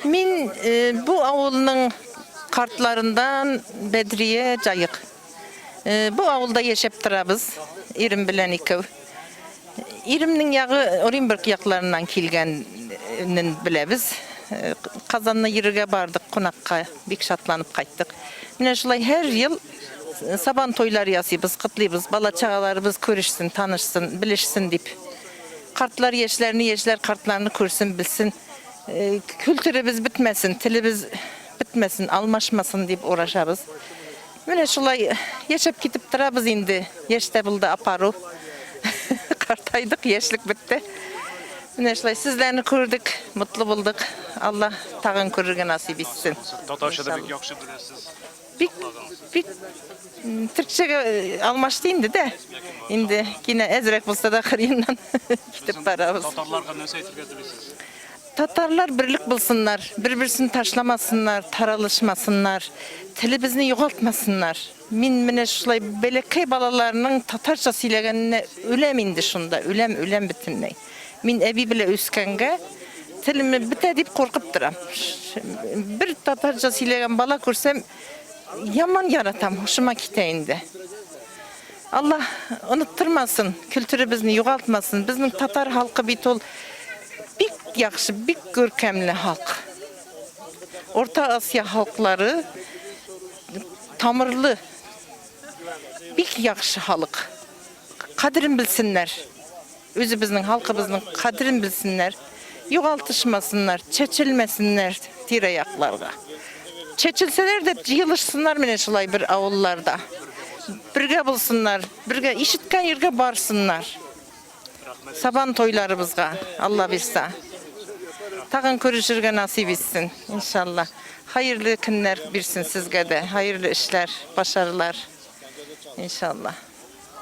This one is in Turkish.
Min bu avulun kartlarından Bedriye Cayık. Bu avulda yaşap durabız. İrim bilen ikev. İrimnin yağı Orenburg yaklarından kilgenin bilebiz. Kazanlı yürüge bardık, konakka bik şatlanıp kayttık. Mine şulay her yıl saban toylar yasıyız, kıtlıyız, bala çağalarımız körüşsün, tanışsın, bilişsin deyip. Kartlar yeşler kartlarını kürsün, bilsin. Kültürümüz bitmesin, tilimiz bitmesin, almaşmasın deyip uğraşarız. Mine şulay yaşap gidip durabız indi. Yeşte buldu aparu. Kartaydık, yeşlik bitti. Mine şulay sizlerini kürdük, mutlu bulduk. Allah tağın kürürge nasip etsin. Tatarşa'da bir yakşı bilesiz. Bir Türkçe almaş değildi de. Şimdi yine ezrek bulsa da kırıyımdan gidip barabız. Tatarlarga ne seytirgedirsiniz? Tatarlar birlik bulsunlar, birbirini taşlamasınlar, taralışmasınlar, tilimizni yoğaltmasınlar. Mine şulay belekay balalarının Tatarca söylegenine ölem indi şunda, ölem bitinley. Min evi bile üskenge tilimi bite deyip korkup duram. Bir Tatarca söylegen bala kursam yaman yaratam, hoşuma giteyindi. Allah unutturmasın, kültürümüzü yoğaltmasın. Bizim Tatar halkı bitol bik yakşı, bik görkemli halk. Orta Asya halkları tamırlı, bik yakşı halk. Kadrin bilsinler. Özümüzün, halkımızın kadrin bilsinler. Yoğaltışmasınlar, çeçilmesinler tirayaklarga. Çeçilseler de yılışsınlar mene şulay bir avullarda. Birge bulsunlar, birge işitken yerge barsınlar. Saban toylarımızga Allah bilsa. Tağın körüşürge nasip etsin inşallah. Hayırlı günler bilsin sizge de. Hayırlı işler, başarılar inşallah.